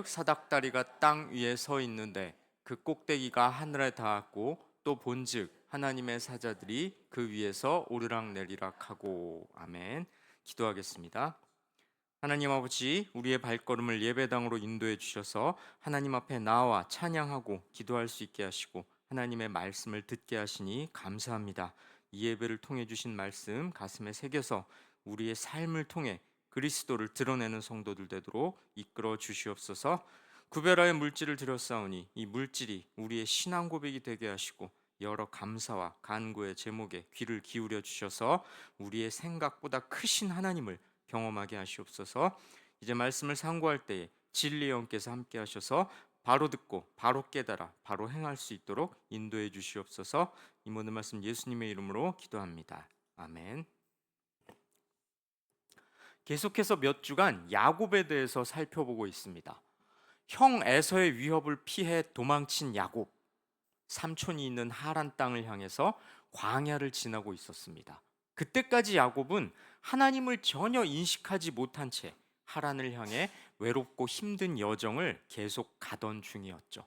사닥다리가 땅 위에 서 있는데 그 꼭대기가 하늘에 닿았고 또 본즉 하나님의 사자들이 그 위에서 오르락내리락 하고. 아멘. 기도하겠습니다. 하나님 아버지, 우리의 발걸음을 예배당으로 인도해 주셔서 하나님 앞에 나와 찬양하고 기도할 수 있게 하시고 하나님의 말씀을 듣게 하시니 감사합니다. 이 예배를 통해 주신 말씀 가슴에 새겨서 우리의 삶을 통해 그리스도를 드러내는 성도들 되도록 이끌어 주시옵소서. 구별하여 물질을 드렸사오니 이 물질이 우리의 신앙 고백이 되게 하시고 여러 감사와 간구의 제목에 귀를 기울여 주셔서 우리의 생각보다 크신 하나님을 경험하게 하시옵소서. 이제 말씀을 상고할 때에 진리의 영께서 함께 하셔서 바로 듣고 바로 깨달아 바로 행할 수 있도록 인도해 주시옵소서. 이 모든 말씀 예수님의 이름으로 기도합니다. 아멘. 계속해서 몇 주간 야곱에 대해서 살펴보고 있습니다. 형 에서의 위협을 피해 도망친 야곱, 삼촌이 있는 하란 땅을 향해서 광야를 지나고 있었습니다. 그때까지 야곱은 하나님을 전혀 인식하지 못한 채 하란을 향해 외롭고 힘든 여정을 계속 가던 중이었죠.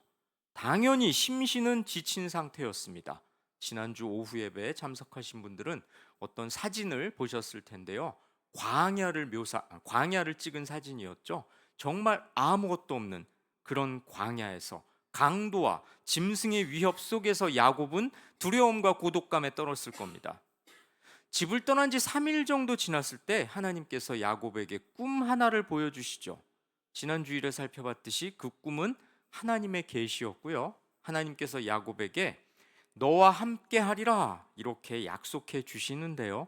당연히 심신은 지친 상태였습니다. 지난주 오후 예배에 참석하신 분들은 어떤 사진을 보셨을 텐데요. 광야를 찍은 사진이었죠. 정말 아무것도 없는 그런 광야에서 강도와 짐승의 위협 속에서 야곱은 두려움과 고독감에 떨었을 겁니다. 집을 떠난 지 3일 정도 지났을 때 하나님께서 야곱에게 꿈 하나를 보여주시죠. 지난 주일에 살펴봤듯이 그 꿈은 하나님의 계시였고요. 하나님께서 야곱에게 너와 함께 하리라 이렇게 약속해 주시는데요.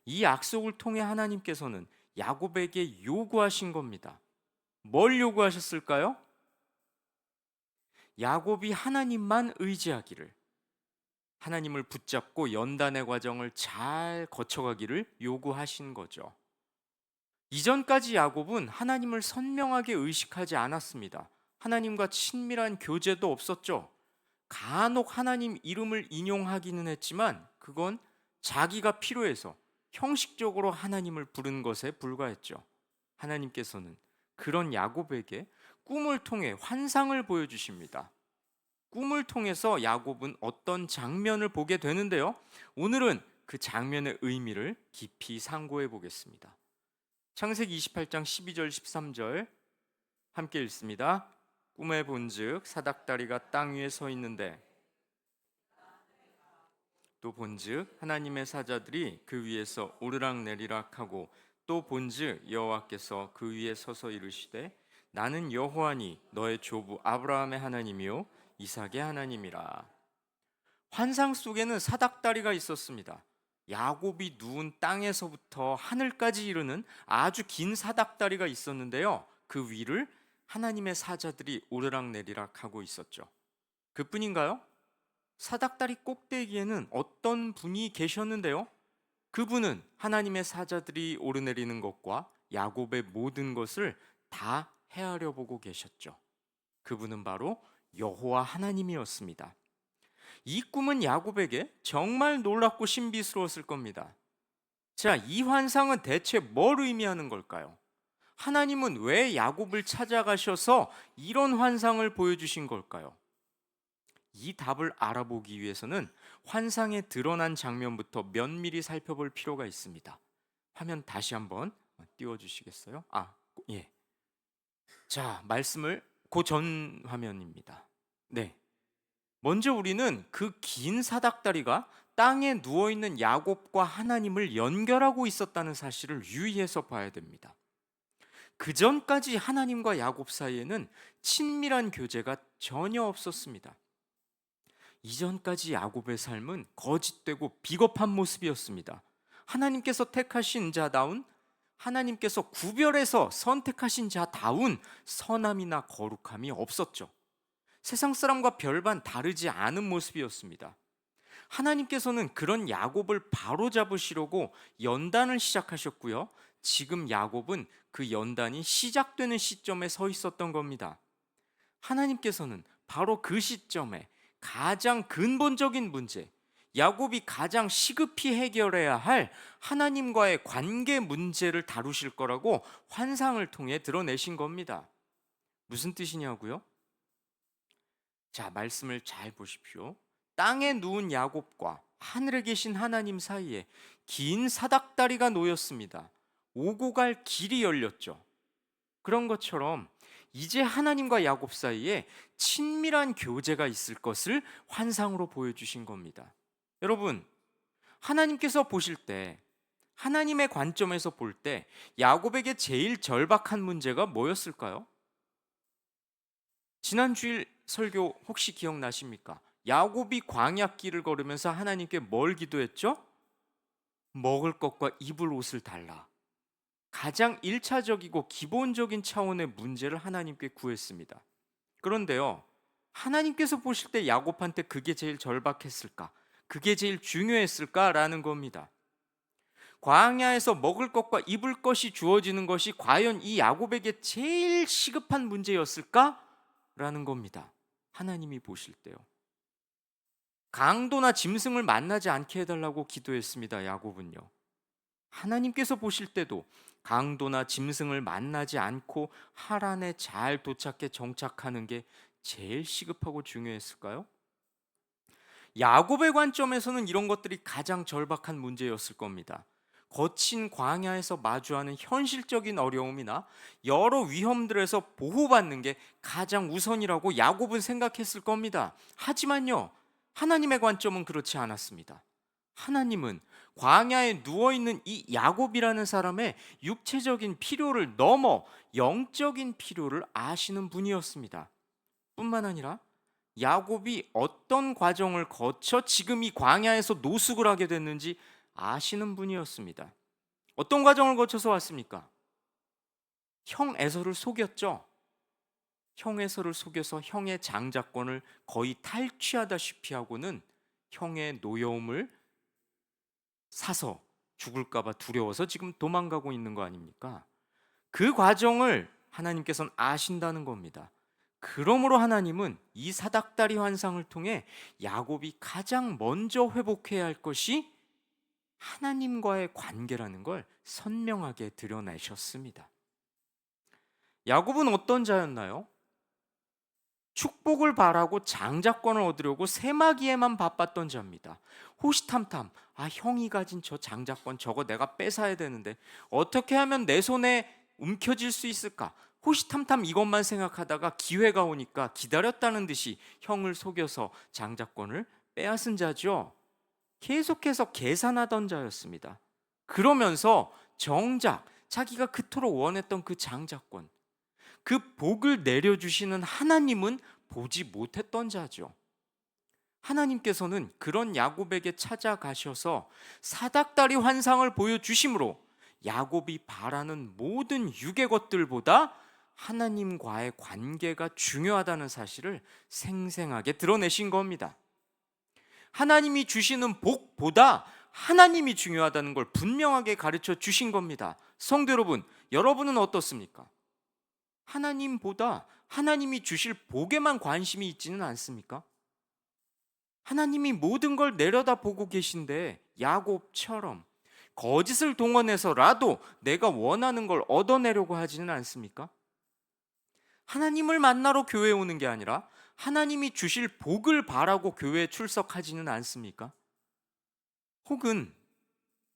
이 약속을 통해 하나님께서는 야곱에게 요구하신 겁니다. 뭘 요구하셨을까요? 야곱이 하나님만 의지하기를, 하나님을 붙잡고 연단의 과정을 잘 거쳐가기를 요구하신 거죠. 이전까지 야곱은 하나님을 선명하게 의식하지 않았습니다. 하나님과 친밀한 교제도 없었죠. 간혹 하나님 이름을 인용하기는 했지만 그건 자기가 필요해서 형식적으로 하나님을 부른 것에 불과했죠. 하나님께서는 그런 야곱에게 꿈을 통해 환상을 보여주십니다. 꿈을 통해서 야곱은 어떤 장면을 보게 되는데요. 오늘은 그 장면의 의미를 깊이 상고해 보겠습니다. 창세기 28장 12절 13절 함께 읽습니다. 꿈에 본즉 사닥다리가 땅 위에 서 있는데 또 본즉 하나님의 사자들이 그 위에서 오르락내리락 하고 또 본즉 여호와께서 그 위에 서서 이르시되 나는 여호와니 너의 조부 아브라함의 하나님이요 이삭의 하나님이라. 환상 속에는 사닥다리가 있었습니다. 야곱이 누운 땅에서부터 하늘까지 이르는 아주 긴 사닥다리가 있었는데요. 그 위를 하나님의 사자들이 오르락내리락 하고 있었죠. 그뿐인가요? 사닥다리 꼭대기에는 어떤 분이 계셨는데요. 그분은 하나님의 사자들이 오르내리는 것과 야곱의 모든 것을 다 헤아려 보고 계셨죠. 그분은 바로 여호와 하나님이었습니다. 이 꿈은 야곱에게 정말 놀랍고 신비스러웠을 겁니다. 자, 이 환상은 대체 뭘 의미하는 걸까요? 하나님은 왜 야곱을 찾아가셔서 이런 환상을 보여주신 걸까요? 이 답을 알아보기 위해서는 환상에 드러난 장면부터 면밀히 살펴볼 필요가 있습니다. 화면 다시 한번 띄워주시겠어요? 예. 자, 말씀을 그 전 화면입니다. 네. 먼저 우리는 그 긴 사닥다리가 땅에 누워있는 야곱과 하나님을 연결하고 있었다는 사실을 유의해서 봐야 됩니다. 그 전까지 하나님과 야곱 사이에는 친밀한 교제가 전혀 없었습니다. 이전까지 야곱의 삶은 거짓되고 비겁한 모습이었습니다. 하나님께서 택하신 자다운, 하나님께서 구별해서 선택하신 자다운 선함이나 거룩함이 없었죠. 세상 사람과 별반 다르지 않은 모습이었습니다. 하나님께서는 그런 야곱을 바로잡으시려고 연단을 시작하셨고요. 지금 야곱은 그 연단이 시작되는 시점에 서 있었던 겁니다. 하나님께서는 바로 그 시점에 가장 근본적인 문제, 야곱이 가장 시급히 해결해야 할 하나님과의 관계 문제를 다루실 거라고 환상을 통해 드러내신 겁니다. 무슨 뜻이냐고요? 자, 말씀을 잘 보십시오. 땅에 누운 야곱과 하늘에 계신 하나님 사이에 긴 사닥다리가 놓였습니다. 오고 갈 길이 열렸죠. 그런 것처럼 이제 하나님과 야곱 사이에 친밀한 교제가 있을 것을 환상으로 보여주신 겁니다. 여러분, 하나님께서 보실 때, 하나님의 관점에서 볼 때 야곱에게 제일 절박한 문제가 뭐였을까요? 지난 주일 설교 혹시 기억나십니까? 야곱이 광야길을 걸으면서 하나님께 뭘 기도했죠? 먹을 것과 입을 옷을 달라. 가장 1차적이고 기본적인 차원의 문제를 하나님께 구했습니다. 그런데요, 하나님께서 보실 때 야곱한테 그게 제일 절박했을까? 그게 제일 중요했을까라는 겁니다. 광야에서 먹을 것과 입을 것이 주어지는 것이 과연 이 야곱에게 제일 시급한 문제였을까? 라는 겁니다. 하나님이 보실 때요. 강도나 짐승을 만나지 않게 해달라고 기도했습니다. 야곱은요. 하나님께서 보실 때도 강도나 짐승을 만나지 않고 하란에 잘 도착해 정착하는 게 제일 시급하고 중요했을까요? 야곱의 관점에서는 이런 것들이 가장 절박한 문제였을 겁니다. 거친 광야에서 마주하는 현실적인 어려움이나 여러 위험들에서 보호받는 게 가장 우선이라고 야곱은 생각했을 겁니다. 하지만요, 하나님의 관점은 그렇지 않았습니다. 하나님은 광야에 누워있는 이 야곱이라는 사람의 육체적인 필요를 넘어 영적인 필요를 아시는 분이었습니다. 뿐만 아니라 야곱이 어떤 과정을 거쳐 지금 이 광야에서 노숙을 하게 됐는지 아시는 분이었습니다. 어떤 과정을 거쳐서 왔습니까? 형 에서를 속였죠. 형 에서를 속여서 형의 장자권을 거의 탈취하다시피 하고는 형의 노여움을 사서 죽을까봐 두려워서 지금 도망가고 있는 거 아닙니까? 그 과정을 하나님께서는 아신다는 겁니다. 그러므로 하나님은 이 사닥다리 환상을 통해 야곱이 가장 먼저 회복해야 할 것이 하나님과의 관계라는 걸 선명하게 드러내셨습니다. 야곱은 어떤 자였나요? 축복을 바라고 장자권을 얻으려고 세마기에만 바빴던 자입니다. 호시탐탐, 형이 가진 저 장자권 저거 내가 뺏어야 되는데 어떻게 하면 내 손에 움켜질 수 있을까? 호시탐탐 이것만 생각하다가 기회가 오니까 기다렸다는 듯이 형을 속여서 장자권을 빼앗은 자죠. 계속해서 계산하던 자였습니다. 그러면서 정작 자기가 그토록 원했던 그 장자권, 그 복을 내려주시는 하나님은 보지 못했던 자죠. 하나님께서는 그런 야곱에게 찾아가셔서 사닥다리 환상을 보여주심으로 야곱이 바라는 모든 육의 것들보다 하나님과의 관계가 중요하다는 사실을 생생하게 드러내신 겁니다. 하나님이 주시는 복보다 하나님이 중요하다는 걸 분명하게 가르쳐 주신 겁니다. 성도 여러분, 여러분은 어떻습니까? 하나님보다 하나님이 주실 복에만 관심이 있지는 않습니까? 하나님이 모든 걸 내려다보고 계신데 야곱처럼 거짓을 동원해서라도 내가 원하는 걸 얻어내려고 하지는 않습니까? 하나님을 만나러 교회에 오는 게 아니라 하나님이 주실 복을 바라고 교회에 출석하지는 않습니까? 혹은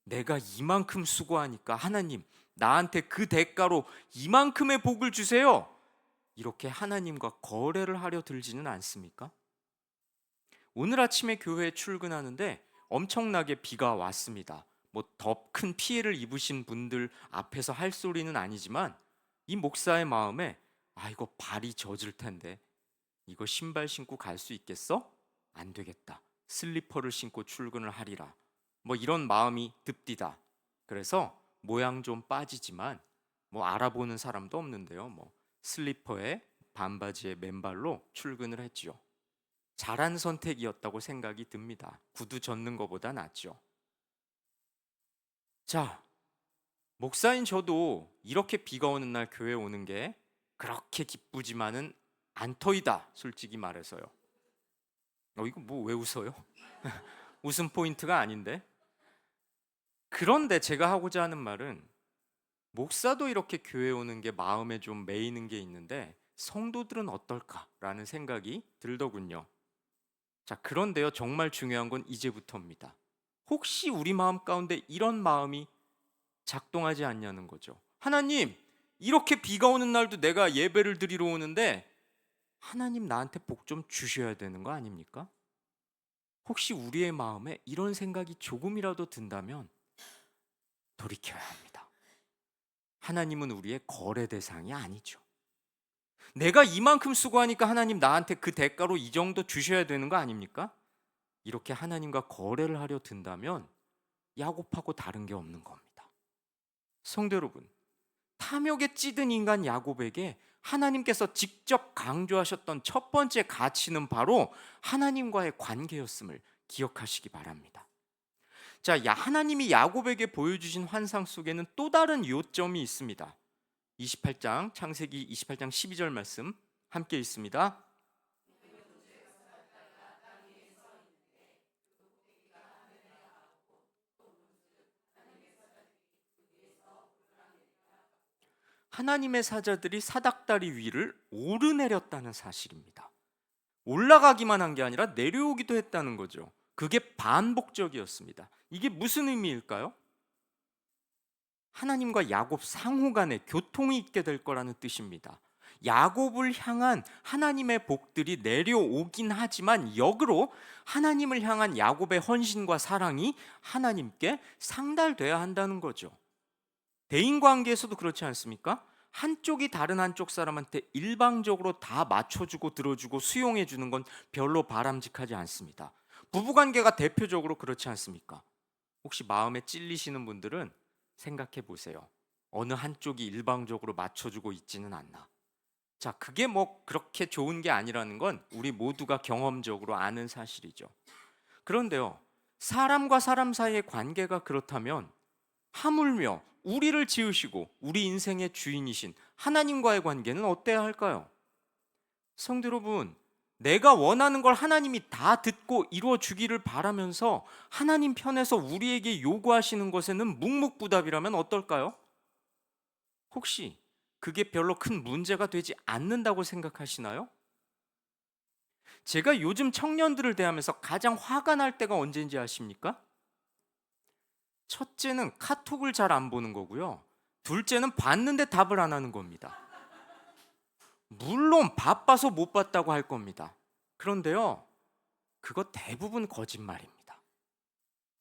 내가 이만큼 수고하니까 하나님 나한테 그 대가로 이만큼의 복을 주세요, 이렇게 하나님과 거래를 하려 들지는 않습니까? 오늘 아침에 교회에 출근하는데 엄청나게 비가 왔습니다. 뭐 더 큰 피해를 입으신 분들 앞에서 할 소리는 아니지만 이 목사의 마음에 이거 발이 젖을 텐데 이거 신발 신고 갈 수 있겠어? 안 되겠다. 슬리퍼를 신고 출근을 하리라. 뭐 이런 마음이 듭디다. 그래서 모양 좀 빠지지만 뭐 알아보는 사람도 없는데요. 뭐 슬리퍼에 반바지에 맨발로 출근을 했지요. 잘한 선택이었다고 생각이 듭니다. 구두 젖는 것보다 낫죠. 자, 목사인 저도 이렇게 비가 오는 날 교회 오는 게 그렇게 기쁘지만은 않더이다. 솔직히 말해서요. 이거 뭐 왜 웃어요? 웃음 포인트가 아닌데. 그런데 제가 하고자 하는 말은 목사도 이렇게 교회 오는 게 마음에 좀 매이는 게 있는데 성도들은 어떨까라는 생각이 들더군요. 자, 그런데요, 정말 중요한 건 이제부터입니다. 혹시 우리 마음 가운데 이런 마음이 작동하지 않냐는 거죠. 하나님, 이렇게 비가 오는 날도 내가 예배를 드리러 오는데 하나님 나한테 복 좀 주셔야 되는 거 아닙니까? 혹시 우리의 마음에 이런 생각이 조금이라도 든다면 돌이켜야 합니다. 하나님은 우리의 거래 대상이 아니죠. 내가 이만큼 수고하니까 하나님 나한테 그 대가로 이 정도 주셔야 되는 거 아닙니까? 이렇게 하나님과 거래를 하려 든다면 야곱하고 다른 게 없는 겁니다. 성도 여러분, 탐욕에 찌든 인간 야곱에게 하나님께서 직접 강조하셨던 첫 번째 가치는 바로 하나님과의 관계였음을 기억하시기 바랍니다. 자, 하나님이 야곱에게 보여주신 환상 속에는 또 다른 요점이 있습니다. 28장 창세기 28장 12절 말씀 함께 있습니다. 하나님의 사자들이 사닥다리 위를 오르내렸다는 사실입니다. 올라가기만 한 게 아니라 내려오기도 했다는 거죠. 그게 반복적이었습니다. 이게 무슨 의미일까요? 하나님과 야곱 상호 간에 교통이 있게 될 거라는 뜻입니다. 야곱을 향한 하나님의 복들이 내려오긴 하지만 역으로 하나님을 향한 야곱의 헌신과 사랑이 하나님께 상달돼야 한다는 거죠. 대인관계에서도 그렇지 않습니까? 한쪽이 다른 한쪽 사람한테 일방적으로 다 맞춰주고 들어주고 수용해주는 건 별로 바람직하지 않습니다. 부부관계가 대표적으로 그렇지 않습니까? 혹시 마음에 찔리시는 분들은 생각해 보세요. 어느 한쪽이 일방적으로 맞춰주고 있지는 않나. 자, 그게 뭐 그렇게 좋은 게 아니라는 건 우리 모두가 경험적으로 아는 사실이죠. 그런데요, 사람과 사람 사이의 관계가 그렇다면 하물며 우리를 지으시고 우리 인생의 주인이신 하나님과의 관계는 어때야 할까요? 성도 여러분, 내가 원하는 걸 하나님이 다 듣고 이루어 주기를 바라면서 하나님 편에서 우리에게 요구하시는 것에는 묵묵부답이라면 어떨까요? 혹시 그게 별로 큰 문제가 되지 않는다고 생각하시나요? 제가 요즘 청년들을 대하면서 가장 화가 날 때가 언제인지 아십니까? 첫째는 카톡을 잘 안 보는 거고요. 둘째는 봤는데 답을 안 하는 겁니다. 물론 바빠서 못 봤다고 할 겁니다. 그런데요, 그거 대부분 거짓말입니다.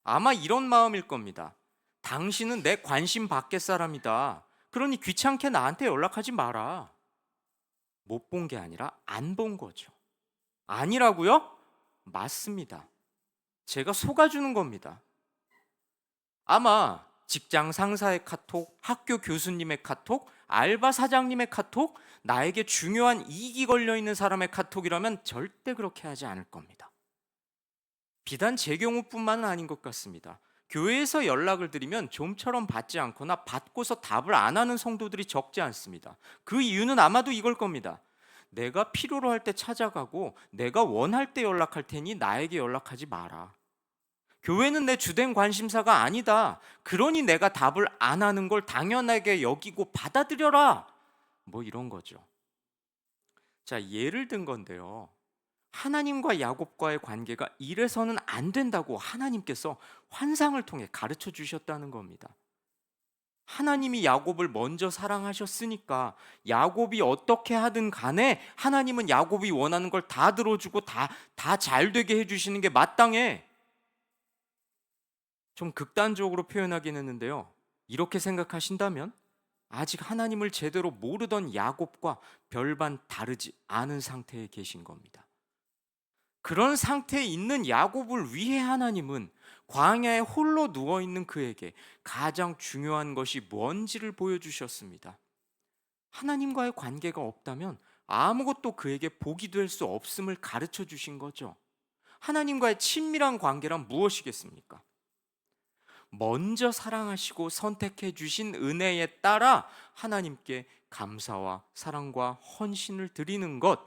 아마 이런 마음일 겁니다. 당신은 내 관심 밖의 사람이다. 그러니 귀찮게 나한테 연락하지 마라. 못 본 게 아니라 안 본 거죠. 아니라고요? 맞습니다. 제가 속아주는 겁니다. 아마 직장 상사의 카톡, 학교 교수님의 카톡, 알바 사장님의 카톡, 나에게 중요한 이익이 걸려있는 사람의 카톡이라면 절대 그렇게 하지 않을 겁니다. 비단 제 경우뿐만은 아닌 것 같습니다. 교회에서 연락을 드리면 좀처럼 받지 않거나 받고서 답을 안 하는 성도들이 적지 않습니다. 그 이유는 아마도 이걸 겁니다. 내가 필요로 할 때 찾아가고 내가 원할 때 연락할 테니 나에게 연락하지 마라. 교회는 내 주된 관심사가 아니다. 그러니 내가 답을 안 하는 걸 당연하게 여기고 받아들여라. 뭐 이런 거죠. 자, 예를 든 건데요. 하나님과 야곱과의 관계가 이래서는 안 된다고 하나님께서 환상을 통해 가르쳐 주셨다는 겁니다. 하나님이 야곱을 먼저 사랑하셨으니까 야곱이 어떻게 하든 간에 하나님은 야곱이 원하는 걸 다 들어주고 다 잘 되게 해주시는 게 마땅해. 좀 극단적으로 표현하긴 했는데요. 이렇게 생각하신다면 아직 하나님을 제대로 모르던 야곱과 별반 다르지 않은 상태에 계신 겁니다. 그런 상태에 있는 야곱을 위해 하나님은 광야에 홀로 누워있는 그에게 가장 중요한 것이 뭔지를 보여주셨습니다. 하나님과의 관계가 없다면 아무것도 그에게 복이 될 수 없음을 가르쳐 주신 거죠. 하나님과의 친밀한 관계란 무엇이겠습니까? 먼저 사랑하시고 선택해 주신 은혜에 따라 하나님께 감사와 사랑과 헌신을 드리는 것,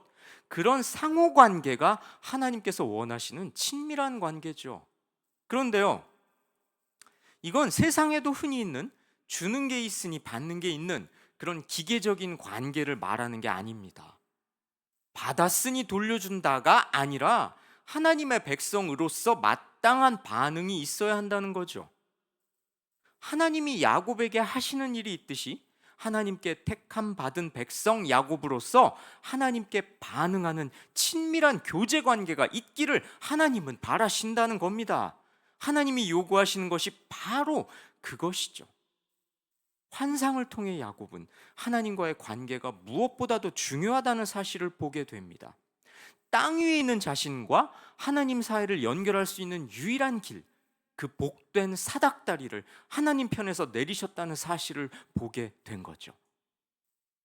그런 상호 관계가 하나님께서 원하시는 친밀한 관계죠. 그런데요, 이건 세상에도 흔히 있는 주는 게 있으니 받는 게 있는 그런 기계적인 관계를 말하는 게 아닙니다. 받았으니 돌려준다가 아니라 하나님의 백성으로서 마땅한 반응이 있어야 한다는 거죠. 하나님이 야곱에게 하시는 일이 있듯이 하나님께 택함 받은 백성 야곱으로서 하나님께 반응하는 친밀한 교제 관계가 있기를 하나님은 바라신다는 겁니다. 하나님이 요구하시는 것이 바로 그것이죠. 환상을 통해 야곱은 하나님과의 관계가 무엇보다도 중요하다는 사실을 보게 됩니다. 땅 위에 있는 자신과 하나님 사이를 연결할 수 있는 유일한 길, 그 복된 사닥다리를 하나님 편에서 내리셨다는 사실을 보게 된 거죠.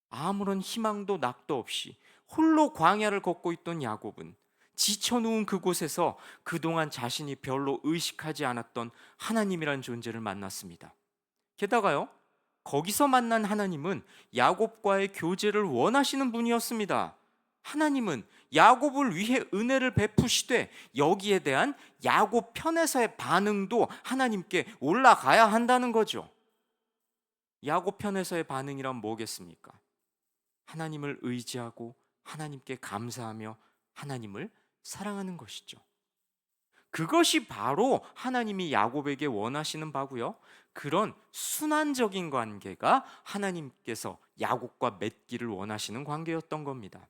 아무런 희망도 낙도 없이 홀로 광야를 걷고 있던 야곱은 지쳐 누운 그곳에서 그동안 자신이 별로 의식하지 않았던 하나님이란 존재를 만났습니다. 게다가요, 거기서 만난 하나님은 야곱과의 교제를 원하시는 분이었습니다. 하나님은 야곱을 위해 은혜를 베푸시되 여기에 대한 야곱 편에서의 반응도 하나님께 올라가야 한다는 거죠. 야곱 편에서의 반응이란 뭐겠습니까? 하나님을 의지하고 하나님께 감사하며 하나님을 사랑하는 것이죠. 그것이 바로 하나님이 야곱에게 원하시는 바고요. 그런 순환적인 관계가 하나님께서 야곱과 맺기를 원하시는 관계였던 겁니다.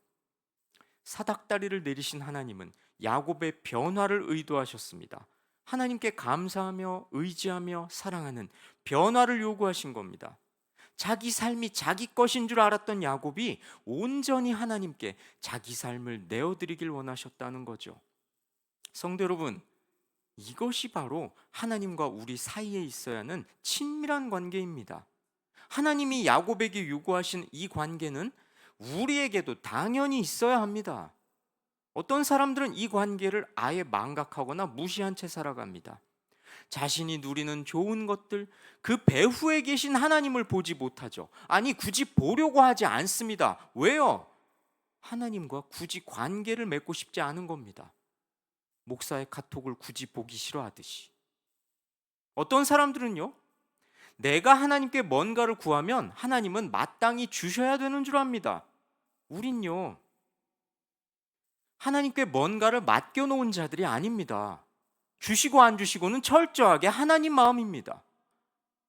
사닥다리를 내리신 하나님은 야곱의 변화를 의도하셨습니다. 하나님께 감사하며 의지하며 사랑하는 변화를 요구하신 겁니다. 자기 삶이 자기 것인 줄 알았던 야곱이 온전히 하나님께 자기 삶을 내어드리길 원하셨다는 거죠. 성도 여러분, 이것이 바로 하나님과 우리 사이에 있어야 하는 친밀한 관계입니다. 하나님이 야곱에게 요구하신 이 관계는 우리에게도 당연히 있어야 합니다. 어떤 사람들은 이 관계를 아예 망각하거나 무시한 채 살아갑니다. 자신이 누리는 좋은 것들, 그 배후에 계신 하나님을 보지 못하죠. 아니, 굳이 보려고 하지 않습니다. 왜요? 하나님과 굳이 관계를 맺고 싶지 않은 겁니다. 목사의 카톡을 굳이 보기 싫어하듯이. 어떤 사람들은요, 내가 하나님께 뭔가를 구하면 하나님은 마땅히 주셔야 되는 줄 압니다. 우린요, 하나님께 뭔가를 맡겨놓은 자들이 아닙니다. 주시고 안 주시고는 철저하게 하나님 마음입니다.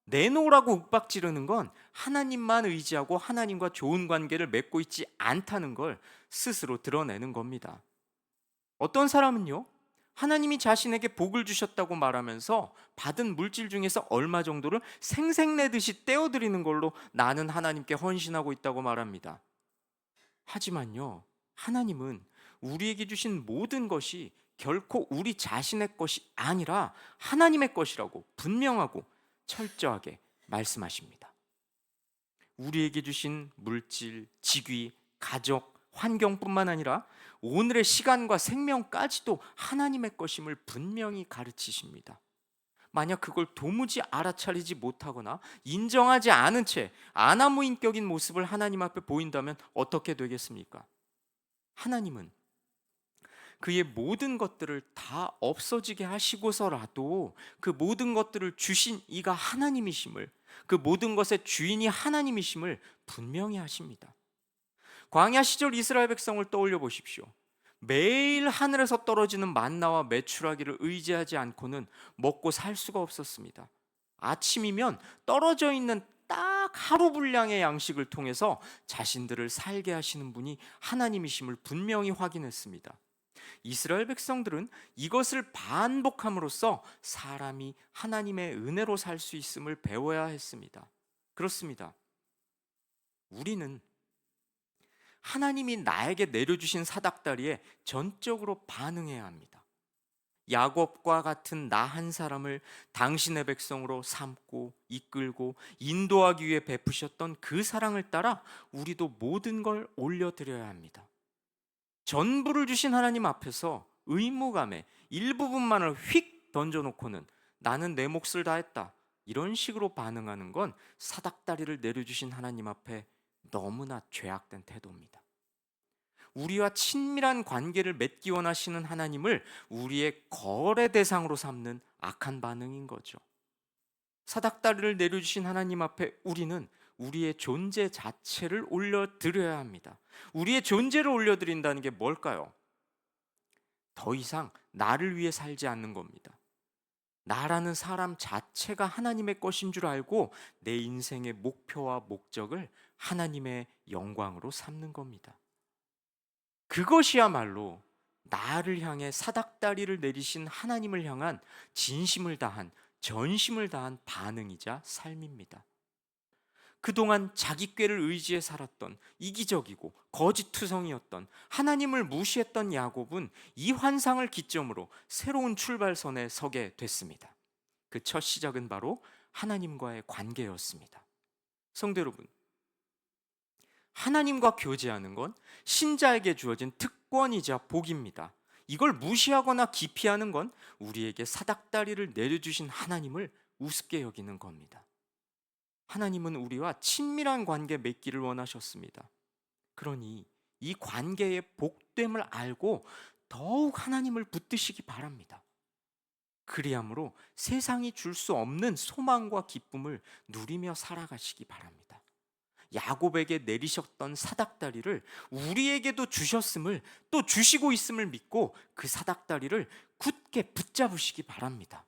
내놓으라고 윽박 지르는 건 하나님만 의지하고 하나님과 좋은 관계를 맺고 있지 않다는 걸 스스로 드러내는 겁니다. 어떤 사람은요, 하나님이 자신에게 복을 주셨다고 말하면서 받은 물질 중에서 얼마 정도를 생색내듯이 떼어드리는 걸로 나는 하나님께 헌신하고 있다고 말합니다. 하지만요, 하나님은 우리에게 주신 모든 것이 결코 우리 자신의 것이 아니라 하나님의 것이라고 분명하고 철저하게 말씀하십니다. 우리에게 주신 물질, 직위, 가족, 환경뿐만 아니라 오늘의 시간과 생명까지도 하나님의 것임을 분명히 가르치십니다. 만약 그걸 도무지 알아차리지 못하거나 인정하지 않은 채 아나무인격인 모습을 하나님 앞에 보인다면 어떻게 되겠습니까? 하나님은 그의 모든 것들을 다 없어지게 하시고서라도 그 모든 것들을 주신 이가 하나님이심을, 그 모든 것의 주인이 하나님이심을 분명히 하십니다. 광야 시절 이스라엘 백성을 떠올려 보십시오. 매일 하늘에서 떨어지는 만나와 메추라기를 의지하지 않고는 먹고 살 수가 없었습니다. 아침이면 떨어져 있는 딱 하루 분량의 양식을 통해서 자신들을 살게 하시는 분이 하나님이심을 분명히 확인했습니다. 이스라엘 백성들은 이것을 반복함으로써 사람이 하나님의 은혜로 살 수 있음을 배워야 했습니다. 그렇습니다. 우리는 하나님이 나에게 내려주신 사닥다리에 전적으로 반응해야 합니다. 야곱과 같은 나 한 사람을 당신의 백성으로 삼고 이끌고 인도하기 위해 베푸셨던 그 사랑을 따라 우리도 모든 걸 올려드려야 합니다. 전부를 주신 하나님 앞에서 의무감에 일부분만을 휙 던져놓고는 나는 내 몫을 다했다, 이런 식으로 반응하는 건 사닥다리를 내려주신 하나님 앞에 너무나 죄악된 태도입니다. 우리와 친밀한 관계를 맺기 원하시는 하나님을 우리의 거래 대상으로 삼는 악한 반응인 거죠. 사닥다리를 내려주신 하나님 앞에 우리는 우리의 존재 자체를 올려드려야 합니다. 우리의 존재를 올려드린다는 게 뭘까요? 더 이상 나를 위해 살지 않는 겁니다. 나라는 사람 자체가 하나님의 것인 줄 알고 내 인생의 목표와 목적을 하나님의 영광으로 삼는 겁니다. 그것이야말로 나를 향해 사닥다리를 내리신 하나님을 향한 진심을 다한, 전심을 다한 반응이자 삶입니다. 그동안 자기 꾀를 의지해 살았던, 이기적이고 거짓투성이었던, 하나님을 무시했던 야곱은 이 환상을 기점으로 새로운 출발선에 서게 됐습니다. 그 첫 시작은 바로 하나님과의 관계였습니다. 성도 여러분, 하나님과 교제하는 건 신자에게 주어진 특권이자 복입니다. 이걸 무시하거나 기피하는 건 우리에게 사닥다리를 내려주신 하나님을 우습게 여기는 겁니다. 하나님은 우리와 친밀한 관계 맺기를 원하셨습니다. 그러니 이 관계의 복됨을 알고 더욱 하나님을 붙드시기 바랍니다. 그리함으로 세상이 줄 수 없는 소망과 기쁨을 누리며 살아가시기 바랍니다. 야곱에게 내리셨던 사닥다리를 우리에게도 주셨음을, 또 주시고 있음을 믿고 그 사닥다리를 굳게 붙잡으시기 바랍니다.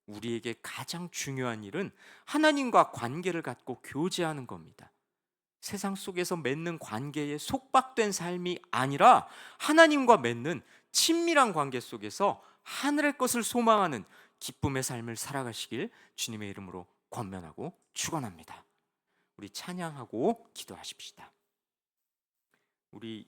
우리에게 가장 중요한 일은 하나님과 관계를 갖고 교제하는 겁니다. 세상 속에서 맺는 관계에 속박된 삶이 아니라 하나님과 맺는 친밀한 관계 속에서 하늘의 것을 소망하는 기쁨의 삶을 살아가시길 주님의 이름으로 권면하고 축원합니다. 우리 찬양하고 기도하십시다. 우리